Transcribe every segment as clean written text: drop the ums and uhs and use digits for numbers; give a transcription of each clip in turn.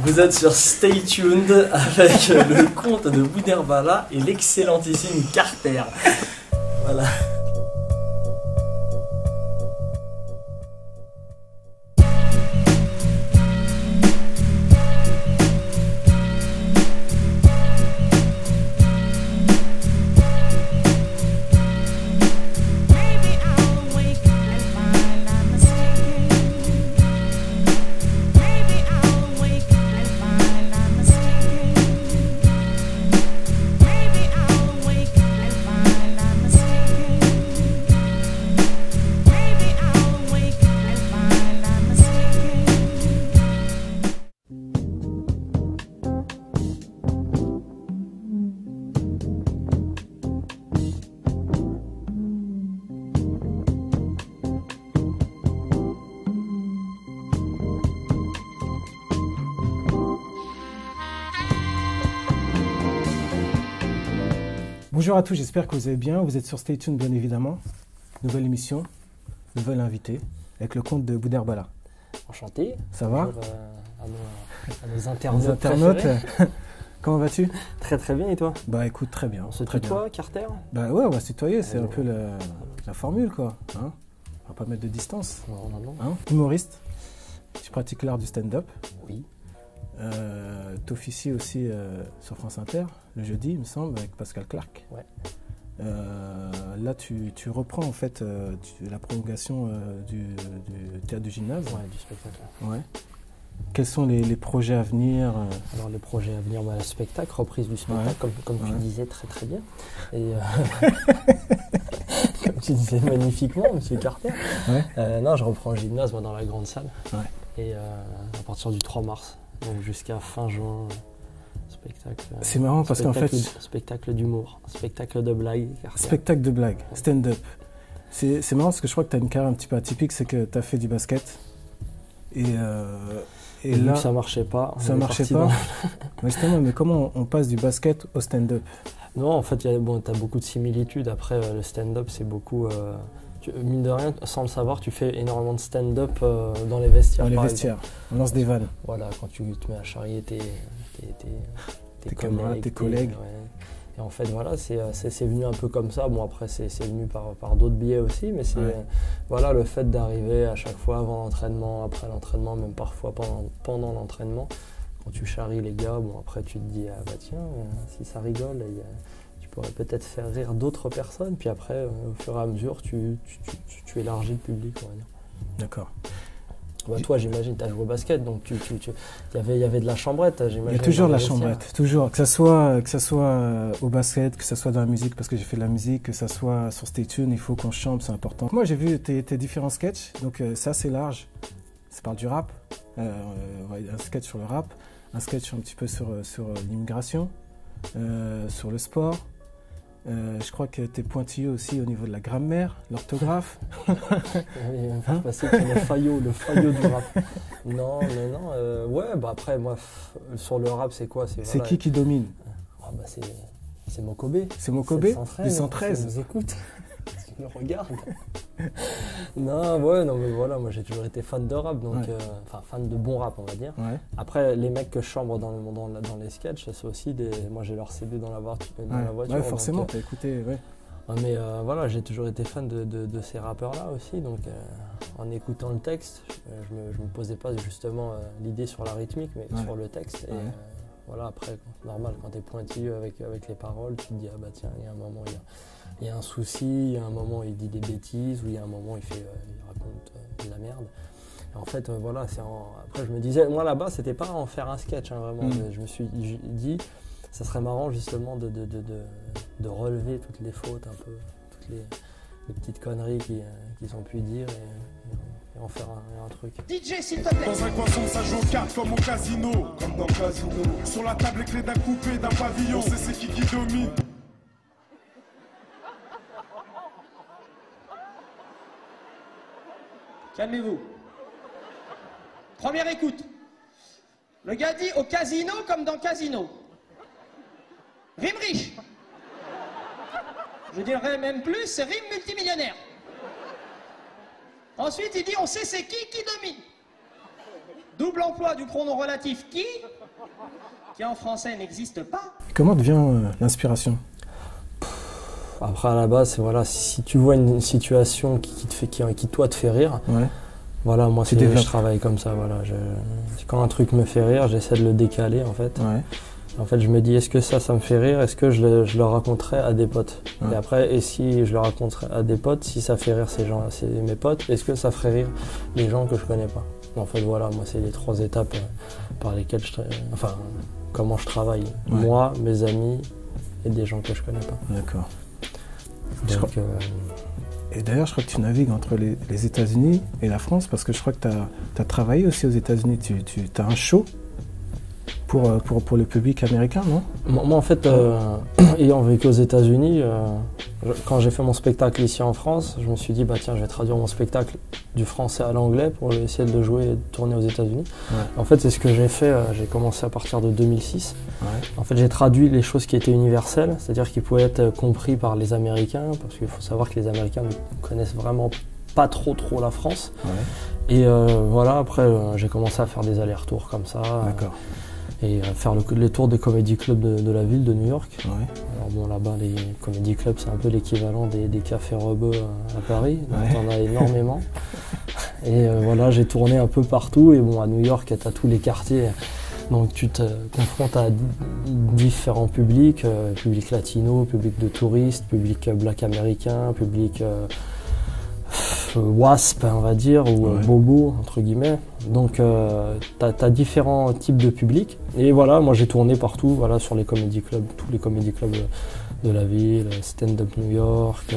Vous êtes sur Stay Tuned avec le conte de Bouderbala et l'excellentissime Carter. Voilà. Bonjour à tous, j'espère que vous allez bien. Vous êtes sur Stay Tuned, bien évidemment. Nouvelle émission, nouvel invité, avec le conte de Bouderbala. Enchanté. Ça va? Bonjour à nos internautes. Comment vas-tu? Très très bien, et toi? Bah écoute, très bien. On se très tutoie, bien. Carter? Bah ouais, on va se tutoyer, c'est un peu la formule, quoi. Hein, on va pas mettre de distance. Non. Hein, humoriste, tu pratiques l'art du stand-up. Oui. T'officies aussi sur France Inter, le jeudi, il me semble, avec Pascal Clark. Ouais. Là, tu reprends en fait la prolongation du théâtre du gymnase. Ouais, du spectacle. Ouais. Quels sont les projets à venir? Alors les projets à venir, le spectacle, reprise du spectacle, comme tu disais très très bien. Et comme tu disais magnifiquement, monsieur Carter. Ouais. Non, je reprends le gymnase moi, dans la grande salle. Ouais. Et à partir du 3 mars, donc jusqu'à fin juin, spectacle. C'est marrant parce qu'en fait. Spectacle d'humour, spectacle de blague. Carter. Spectacle de blague, stand-up. C'est marrant parce que je crois que tu as une carrière un petit peu atypique, c'est que tu as fait du basket. Et là, ça marchait pas. Ça marchait pas. Mais comment on passe du basket au stand-up? Non, en fait, tu as beaucoup de similitudes. Après, le stand-up, c'est beaucoup. Mine de rien, sans le savoir, tu fais énormément de stand-up dans les vestiaires. Dans les vestiaires, on lance des vannes. Voilà, quand tu te mets à charrier tes camarades, tes collègues. Et en fait, voilà, c'est venu un peu comme ça. Bon, après, c'est venu par d'autres biais aussi, mais c'est voilà, le fait d'arriver à chaque fois avant l'entraînement, après l'entraînement, même parfois pendant l'entraînement, quand tu charries les gars, bon, après tu te dis, ah bah tiens, si ça rigole, tu pourrais peut-être faire rire d'autres personnes, puis après, au fur et à mesure, tu élargis le public, on va dire. D'accord. Bah, toi, j'imagine, tu as joué au basket, donc il y avait de la chambrette, j'imagine. Il y a toujours de la chambrette, toujours. Que ça soit au basket, que ça soit dans la musique, parce que j'ai fait de la musique, que ça soit sur Stay Tuned, il faut qu'on chante, c'est important. Moi, j'ai vu tes différents sketchs, donc c'est assez large. Ça parle du rap, un sketch sur le rap, un sketch un petit peu sur l'immigration, sur le sport. Je crois que tu es pointilleux aussi au niveau de la grammaire, l'orthographe. Oui, faire passer pour le faillot du rap. Non, ouais, bah après, moi, sur le rap, c'est quoi? C'est qui domine? C'est Mokobé. C'est Mokobé du 113. Tu nous écoutes, tu me regardes. Non, mais voilà, moi j'ai toujours été fan de rap, donc fan de bon rap, on va dire. Ouais. Après, les mecs que je chambre dans les sketchs, c'est aussi moi j'ai leur CD dans la voiture. Ouais, forcément, t'as écouté, ouais. Mais voilà, j'ai toujours été fan de ces rappeurs-là aussi, donc en écoutant le texte, je me posais pas justement l'idée sur la rythmique, mais sur le texte. Et voilà, après, normal, quand t'es pointilleux avec les paroles, tu te dis, ah bah tiens, il y a un moment, il y a un souci, il y a un moment il dit des bêtises, ou il y a un moment il raconte de la merde. Et en fait, voilà, après je me disais, moi là-bas, c'était pas en faire un sketch, hein, vraiment. Je me suis dit, ça serait marrant justement de relever toutes les fautes, un peu, toutes les petites conneries qu'ils ont pu dire et en faire un truc. DJ, s'il te plaît. Dans un coin sombre, ça joue aux cartes comme au casino. Comme dans le casino. Sur la table, les clés d'un coupé, d'un pavillon. C'est qui domine. Calmez-vous. Première écoute. Le gars dit au casino comme dans casino. Rime riche. Je dirais même plus, c'est rime multimillionnaire. Ensuite, il dit on sait c'est qui domine. Double emploi du pronom relatif qui en français n'existe pas. Comment devient l'inspiration? Après, à la base, voilà, si tu vois une situation qui toi te fait rire, Ouais. voilà, moi Tu je développes. travaille comme ça. Voilà, quand un truc me fait rire, j'essaie de le décaler en fait. Ouais. En fait, je me dis, est-ce que ça me fait rire? Est-ce que je le raconterai à des potes? Ouais. Et après, et si je le raconterai à des potes, si ça fait rire mes potes, est-ce que ça ferait rire les gens que je connais pas? En fait, voilà, moi, c'est les 3 étapes par lesquelles comment je travaille. Ouais. Moi, mes amis et des gens que je connais pas. D'accord. Donc, Et d'ailleurs, je crois que tu navigues entre les États-Unis et la France parce que je crois que tu as travaillé aussi aux États-Unis. Tu as un show pour le public américain, non? moi, en fait, ayant vécu aux États-Unis, quand j'ai fait mon spectacle ici en France, je me suis dit, bah tiens, je vais traduire mon spectacle du français à l'anglais pour essayer de le jouer et de tourner aux États-Unis. Ouais. En fait, c'est ce que j'ai fait. J'ai commencé à partir de 2006. Ouais. En fait, j'ai traduit les choses qui étaient universelles, c'est-à-dire qui pouvaient être compris par les Américains, parce qu'il faut savoir que les Américains ne connaissent vraiment pas trop la France. Ouais. Et voilà, après, j'ai commencé à faire des allers-retours comme ça. D'accord. Et faire les tours des comédie clubs de la ville de New York. Ouais. Alors bon, là-bas, les comédie clubs, c'est un peu l'équivalent des cafés rebeux à Paris, donc Ouais. on a énormément. Et voilà, j'ai tourné un peu partout, et bon, à New York, tu as tous les quartiers, donc tu te confrontes à différents publics, public latino, public de touristes, public black américain, public WASP, on va dire, ou Ouais. bobo, entre guillemets. Donc, tu as différents types de publics. Et voilà, moi j'ai tourné partout, voilà, sur les comédie clubs, tous les comédie clubs de la ville, Stand Up New York,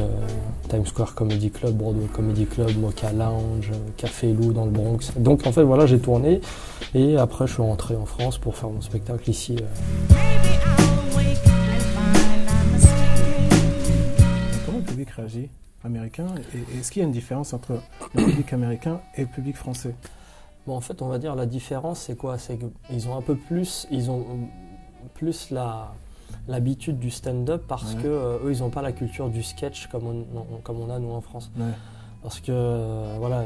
Times Square Comedy Club, Broadway Comedy Club, Mocha Lounge, Café Lou dans le Bronx. Donc, en fait, voilà, j'ai tourné. Et après, je suis rentré en France pour faire mon spectacle ici. Comment le public réagit américain? Et est-ce qu'il y a une différence entre le public américain et le public français? Bon, en fait, on va dire la différence, c'est quoi? C'est qu'ils ont un peu plus, l'habitude du stand-up parce Ouais. que eux, ils n'ont pas la culture du sketch comme on a nous en France. Ouais. Parce que voilà,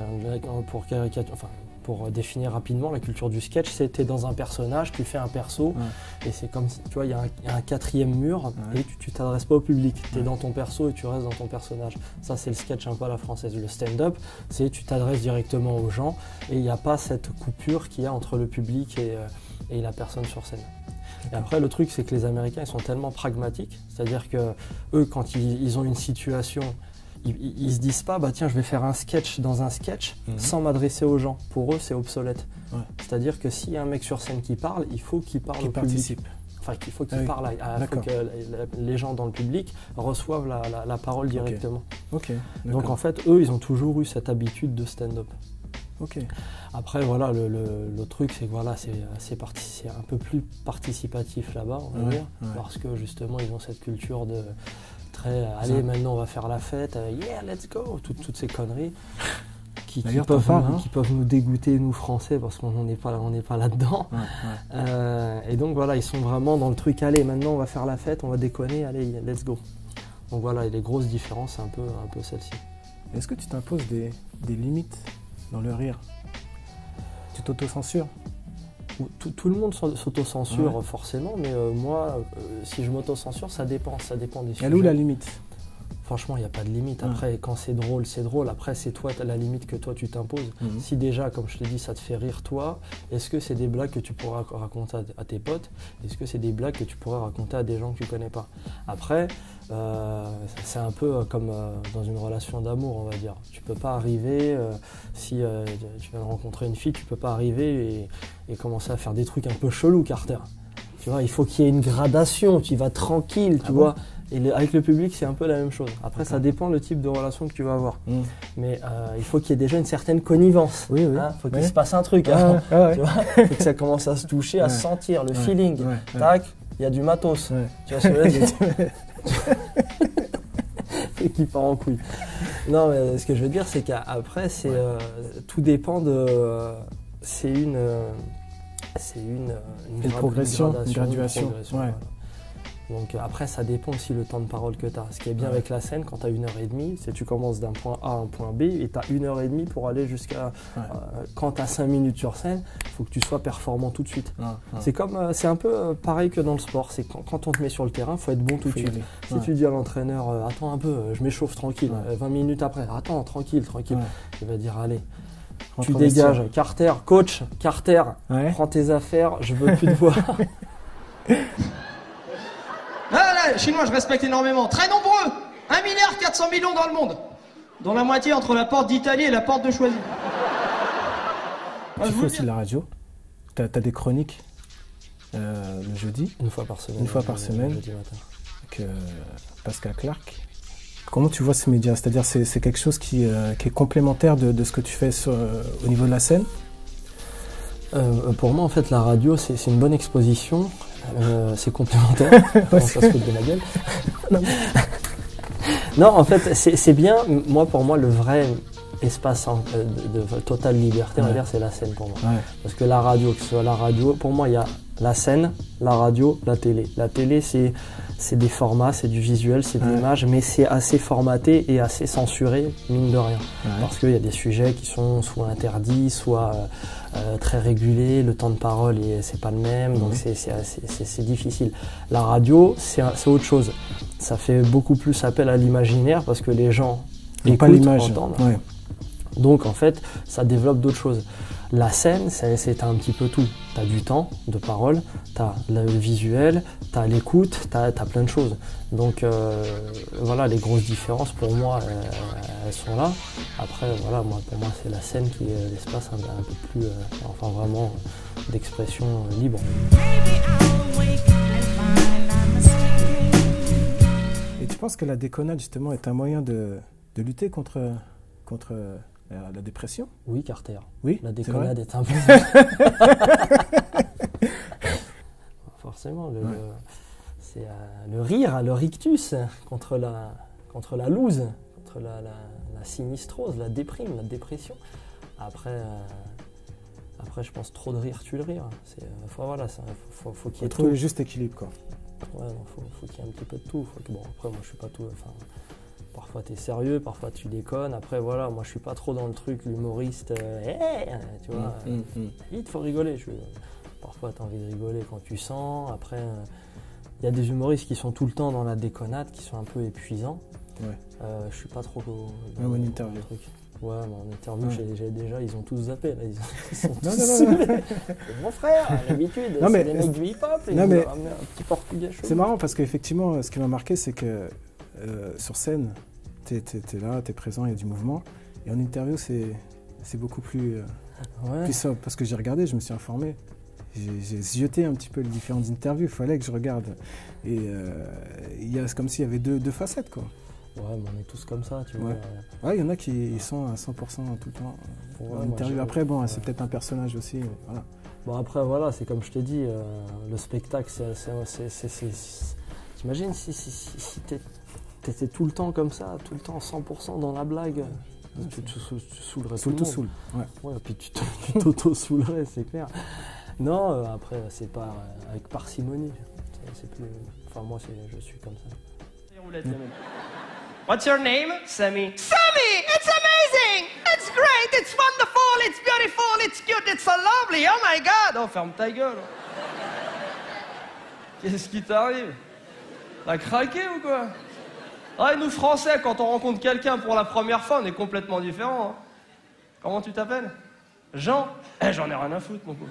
pour définir rapidement, la culture du sketch, c'est t'es dans un personnage, tu fais un perso, Ouais. et c'est comme si, tu vois, il y a un 4e mur, Ouais. et tu t'adresses pas au public, tu es Ouais. dans ton perso et tu restes dans ton personnage. Ça, c'est le sketch un peu à la française. Le stand-up, c'est tu t'adresses directement aux gens, et il n'y a pas cette coupure qu'il y a entre le public et la personne sur scène. Et après, le truc, c'est que les Américains, ils sont tellement pragmatiques, c'est-à-dire que eux, quand ils ont une situation, ils se disent pas, bah tiens, je vais faire un sketch dans un sketch sans m'adresser aux gens. Pour eux, c'est obsolète. Ouais. C'est-à-dire que s'il y a un mec sur scène qui parle, il faut qu'il parle Qui au public. participe. Enfin, il faut qu'il Ah oui. parle. Il faut D'accord. que les gens dans le public reçoivent la parole directement. Ok. Donc D'accord. en fait, eux, ils ont toujours eu cette habitude de stand-up. Ok. Après, voilà, le truc, c'est que voilà, c'est un peu plus participatif là-bas, on va Ouais, dire, ouais. parce que justement, ils ont cette culture de très, allez, maintenant on va faire la fête, yeah, let's go, toutes ces conneries qui D'ailleurs, t'en peuvent, parles, qui peuvent nous dégoûter, nous Français, parce qu'on n'est pas là-dedans. Ouais, ouais. Et donc voilà, ils sont vraiment dans le truc, allez, maintenant on va faire la fête, on va déconner, allez, let's go. Donc voilà, et les grosses différences, c'est un peu celle-ci. Est-ce que tu t'imposes des limites dans le rire? Tu t'auto-censures? Tout le monde s'auto-censure Ouais. forcément, mais moi, si je m'auto-censure, ça dépend des sujets. Elle est où la limite? Franchement, il n'y a pas de limite. Après, quand c'est drôle, c'est drôle. Après, c'est toi, la limite que toi, tu t'imposes. Mhm. Si déjà, comme je te dis, ça te fait rire toi, est-ce que c'est des blagues que tu pourras raconter à tes potes? Est-ce que c'est des blagues que tu pourrais raconter à des gens que tu connais pas? Après, c'est un peu comme dans une relation d'amour, on va dire. Tu peux pas arriver, si tu viens de rencontrer une fille, tu peux pas arriver et commencer à faire des trucs un peu chelous, Carter. Tu vois, il faut qu'il y ait une gradation, tu vas tranquille, tu vois. Et avec le public, c'est un peu la même chose. Après, ça dépend le type de relation que tu vas avoir. Mais il faut qu'il y ait déjà une certaine connivence. Oui, oui. Hein, faut qu'il Ouais. se passe un truc. Ah, Hein, ah ouais. tu vois, faut que ça commence à se toucher, à Ouais. se sentir, le Ouais. feeling. Ouais. Ouais. Tac, il y a du matos. Ouais. Tu vois ce que je veux dire? Et qui part en couille. Non, mais ce que je veux dire, c'est qu'après, c'est tout dépend de. C'est une progression, une gradation, graduation. progression, Ouais. voilà. Donc après, ça dépend aussi le temps de parole que tu as. Ce qui est bien avec la scène, quand tu as 1h30, c'est tu commences d'un point A à un point B et tu as 1h30 pour aller jusqu'à... quand tu as 5 minutes sur scène, il faut que tu sois performant tout de suite. C'est un peu pareil que dans le sport. C'est quand on te met sur le terrain, il faut être bon tout de suite. Si tu dis à l'entraîneur, attends un peu, je m'échauffe tranquille. 20 minutes après, attends, tranquille. Il va dire, allez, tu dégages. Carter, coach, Carter, prends tes affaires, je veux plus te voir. Là, Chinois, je respecte énormément. Très nombreux. 1,4 milliard dans le monde. Dont la moitié entre la porte d'Italie et la porte de Choisy. Tu fais aussi de la radio. T'as des chroniques le jeudi. Une fois par semaine. Une fois par semaine. Jeudi matin. Avec Pascal Clark. Comment tu vois ces médias? C'est-à-dire c'est quelque chose qui est complémentaire de ce que tu fais au niveau de la scène? Pour moi, en fait, la radio, c'est une bonne exposition. C'est complémentaire. Ça se fout de ma gueule. Non, en fait, c'est bien. Moi, pour moi, le vrai espace de totale liberté, on va dire, c'est la scène pour moi. Parce que la radio, que ce soit la radio, pour moi, il y a la scène, la radio, la télé. La télé, c'est des formats, c'est du visuel, c'est de l'image, mais c'est assez formaté et assez censuré, mine de rien. Parce qu'il y a des sujets qui sont soit interdits, soit très régulés, le temps de parole, c'est pas le même, donc c'est difficile. La radio, c'est autre chose. Ça fait beaucoup plus appel à l'imaginaire parce que les gens écoutent, entendent. Donc en fait, ça développe d'autres choses. La scène, c'est un petit peu tout. Tu as du temps de parole, tu as le visuel, tu as l'écoute, tu as plein de choses. Donc voilà, les grosses différences pour moi, elles sont là. Après, voilà, pour moi, c'est la scène qui est l'espace un peu plus, enfin vraiment, d'expression libre. Et tu penses que la déconnade, justement, est un moyen de lutter contre la dépression? Oui, Carter. Oui, la déconnade est un peu... Forcément, c'est le rire, le rictus contre la loose, contre la sinistrose, la déprime, la dépression. Après, je pense trop de rire tue le rire. Faut qu'il y ait trouver tout. Le juste équilibre, quoi. Ouais, faut qu'il y ait un petit peu de tout. Après, moi, je suis pas tout... Parfois t'es sérieux, parfois tu déconnes. Après voilà, moi je suis pas trop dans le truc, l'humoriste, tu vois. Il faut rigoler. Parfois t'as envie de rigoler quand tu sens. Après, il y a des humoristes qui sont tout le temps dans la déconnade, qui sont un peu épuisants. Je suis pas trop dans mon interview. Truc. Ouais, mon interview, j'ai déjà, ils ont tous zappé. Là. Ils sont tous saoulés. C'est mon frère, à l'habitude, c'est des mecs du hip-hop. Ils ont ramené un petit portugais chaud. C'est marrant parce qu'effectivement, ce qui m'a marqué, c'est que sur scène, t'es là, t'es présent, il y a du mouvement. Et en interview, c'est beaucoup plus sobre. Parce que j'ai regardé, je me suis informé. J'ai zioté un petit peu les différentes interviews, il fallait que je regarde. Et c'est comme s'il y avait deux facettes, quoi. Ouais, mais on est tous comme ça, tu vois. Ouais, il y en a qui sont à 100% tout le temps en interview. Après, c'est peut-être un personnage aussi. Voilà. Bon, après, voilà, c'est comme je t'ai dit, le spectacle, t'imagines si t'étais tout le temps comme ça, tout le temps 100% dans la blague, tu saoulerais tout le monde. Saoule. Ouais, puis tu t'auto-saoulerais, c'est clair. Non, après, c'est pas avec parcimonie. C'est plus... Enfin, moi, je suis comme ça. What's your name? Sammy. Sammy! It's amazing! It's great! It's wonderful! It's beautiful! It's cute! It's so lovely! Oh my God! Oh, ferme ta gueule. Qu'est-ce qui t'arrive? T'as craqué ou quoi? Ouais, nous Français, quand on rencontre quelqu'un pour la première fois, on est complètement différents. Hein. Comment tu t'appelles? Jean? J'en ai rien à foutre, mon couple.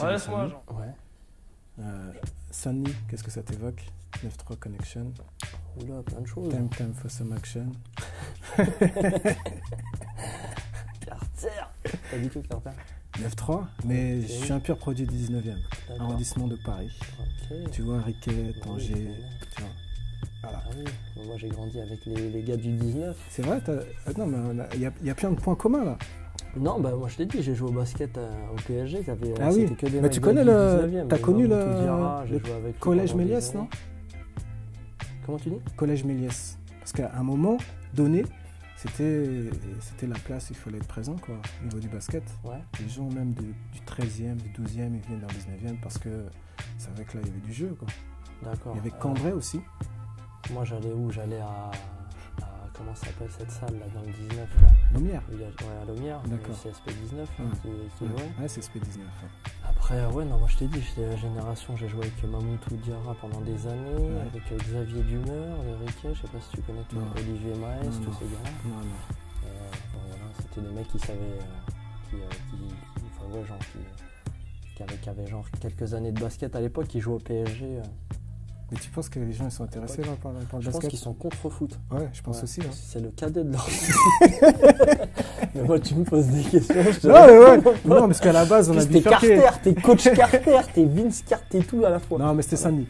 Ouais, laisse-moi, Jean. Ouais. Sunny, qu'est-ce que ça t'évoque? 9-3 Connection. Oula, plein de choses. Time for some action. Carter. Pas du tout Carter. 9-3, mais je suis un pur produit du 19e, arrondissement de Paris. Okay. Tu vois, Riquet, Tanger, tu vois. Voilà. Ah oui, moi j'ai grandi avec les gars du 19. C'est vrai? Non, mais il y a plein de points communs là. Non, bah moi je t'ai dit, j'ai joué au basket au PSG. Ah oui, que des mais tu connais t'as connu le collège Collège Méliès, non? Comment tu dis? Collège Méliès. Parce qu'à un moment donné, c'était la place, il fallait être présent quoi, au niveau du basket. Ouais. Les gens même du 13e, du 12e, ils viennent dans le 19e parce que c'est vrai que là il y avait du jeu quoi. D'accord. Il y avait Cambrai aussi. Moi, j'allais où? J'allais à comment s'appelle cette salle là dans le 19 là? Lumière. Ouais, à Lomière. D'accord. C'est SP19 qui Ouais, jouait. ouais c'est SP19. Ouais. Après, ouais, non, moi je t'ai dit, j'étais la génération, j'ai joué avec Mamoutou Diarra pendant des années, avec Xavier Dumeur, Riquet, je sais pas si tu connais toi, Olivier Maes, tous ces gars-là. Non. Bon, voilà, c'était des mecs qui savaient, qui avaient genre quelques années de basket à l'époque, qui jouaient au PSG. Mais tu penses que les gens ils sont intéressés là, par le basket? Je pense qu'ils sont contre foot. Ouais, je pense aussi. Hein. C'est le cadet de leur Mais moi, tu me poses des questions. Non, parce qu'à la base, on a T'es Carter, t'es coach Carter, t'es Vince Carter, t'es tout à la fois. Non, mais c'était Sani.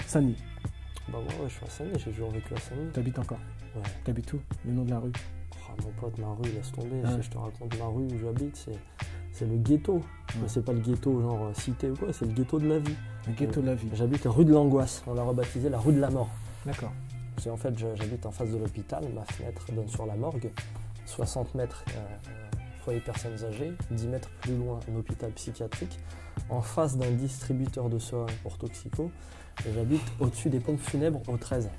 Bah ouais, je suis à Sani, j'ai toujours vécu à Sani. T'habites encore? Ouais. T'habites où? Le nom de la rue? Oh, mon pote, ma rue, laisse tomber. Si je te raconte ma rue où j'habite, c'est le ghetto. Mais c'est pas le ghetto genre cité ou quoi, c'est le ghetto de la vie. Le ghetto de la vie. J'habite rue de l'Angoisse, on l'a rebaptisé la rue de la mort. D'accord. En fait, j'habite en face de l'hôpital, ma fenêtre donne sur la morgue, 60 mètres foyer personnes âgées, 10 mètres plus loin un hôpital psychiatrique, en face d'un distributeur de soins pour toxicos, et j'habite au-dessus des pompes funèbres au 13.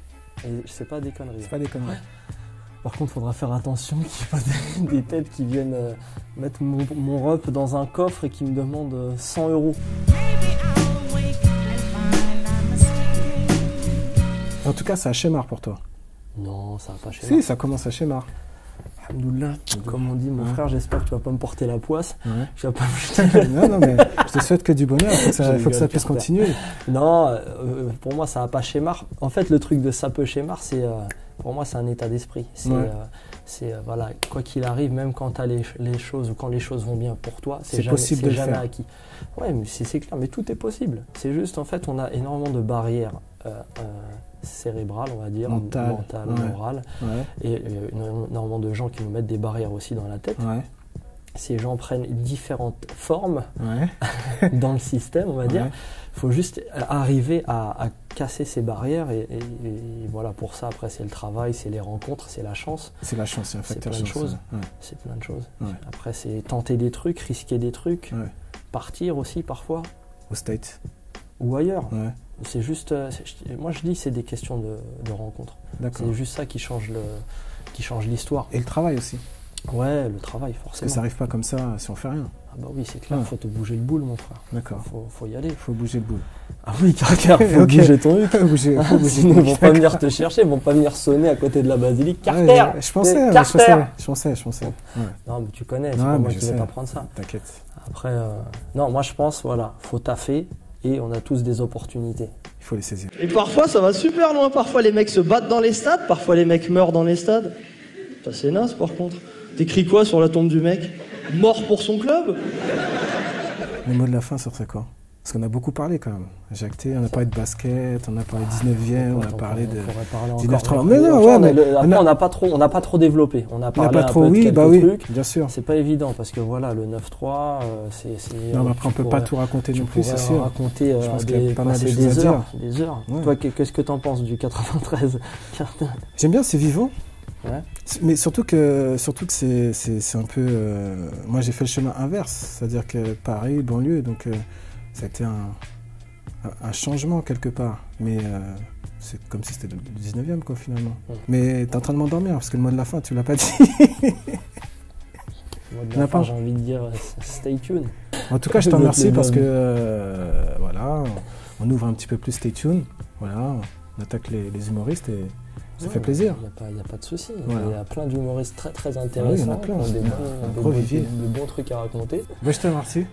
Et c'est pas des conneries. C'est pas des conneries. Par contre, il faudra faire attention qu'il n'y ait pas des têtes qui viennent mettre mon rep dans un coffre et qui me demandent 100 €. En tout cas, ça a schémar pour toi. Non, ça va pas schémar. Si, ça commence à schémar. Alhamdoulilah. Comme on dit, mon frère, j'espère que tu vas pas me porter la poisse. Ouais. Tu vas pas me non, mais je te souhaite que du bonheur. Il faut que ça puisse continuer. Non, pour moi, ça va pas schémar. En fait, le truc de ça peut schémar, c'est pour moi, c'est un état d'esprit. Voilà, quoi qu'il arrive, même quand tu as les choses ou quand les choses vont bien pour toi, c'est possible de le jamais faire. acquis. Ouais, mais c'est clair, mais tout est possible. C'est juste, en fait, on a énormément de barrières cérébrales, on va dire, mentales, morales. Ouais. Et énormément de gens qui nous mettent des barrières aussi dans la tête. Ouais. Ces gens prennent différentes formes dans le système, on va dire. Il faut juste arriver à casser ces barrières et voilà, pour ça, après, c'est le travail, c'est les rencontres, c'est la chance. C'est la chance, c'est un facteur chance. C'est plein de choses. Après, c'est tenter des trucs, risquer des trucs, partir aussi parfois. Au States. Ou ailleurs. C'est juste, moi je dis c'est des questions de rencontre. C'est juste ça qui change l'histoire. Et le travail aussi. Ouais, le travail forcément. Parce que ça n'arrive pas comme ça si on fait rien. Ah bah oui, c'est clair, faut te bouger le boule mon frère. D'accord. Faut y aller. Faut bouger le boule. Ah oui, carrément, faut bouger ton huc. Faut bouger sinon ils vont pas venir te chercher, ils vont pas venir sonner à côté de la basilique. Carter. Je pensais. Ouais. Non mais tu connais, c'est pas moi qui vais t'apprendre ça. T'inquiète. Après, non, moi je pense, voilà, faut taffer. Et on a tous des opportunités. Il faut les saisir. Et parfois, ça va super loin. Parfois, les mecs se battent dans les stades. Parfois, les mecs meurent dans les stades. Ça, c'est naze, par contre. T'écris quoi sur la tombe du mec? Mort pour son club? Le mot de la fin, ce serait quoi? Parce qu'on a beaucoup parlé, quand même. Jacté, on a parlé de basket, on a parlé 19e, on a parlé de 19-30. Mais non, ouais, mais après, on n'a pas trop développé. On a parlé un peu de quelques trucs. Bien sûr. C'est pas évident, parce que voilà, le 9-3, c'est... Non, mais après, on peut pas tout raconter non plus, c'est sûr. Raconter je pense qu'il y a pas mal de choses à dire. Des heures. Toi, qu'est-ce que t'en penses du 93? J'aime bien, c'est vivant. Ouais. Mais surtout que c'est un peu... moi, j'ai fait le chemin inverse. C'est-à-dire que Paris, banlieue, donc ça a été un changement quelque part. Mais c'est comme si c'était le 19e, quoi, finalement. Mais t'es en train de m'endormir, parce que le mot de la fin, tu l'as pas dit. Le mot de la fin, j'ai envie de dire, stay tuned. En tout cas, je te remercie parce que, voilà, on ouvre un petit peu plus Stay Tuned. Voilà, on attaque les humoristes et... Ça fait plaisir. Il n'y a pas de souci. Voilà. Il y a plein d'humoristes très très intéressants. Il y en a plein. Des bons trucs à raconter. Je te remercie.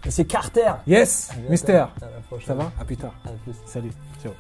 C'est Carter. Yes, Mystère. À la prochaine. Ça va? À plus tard. À plus. Salut. Ciao.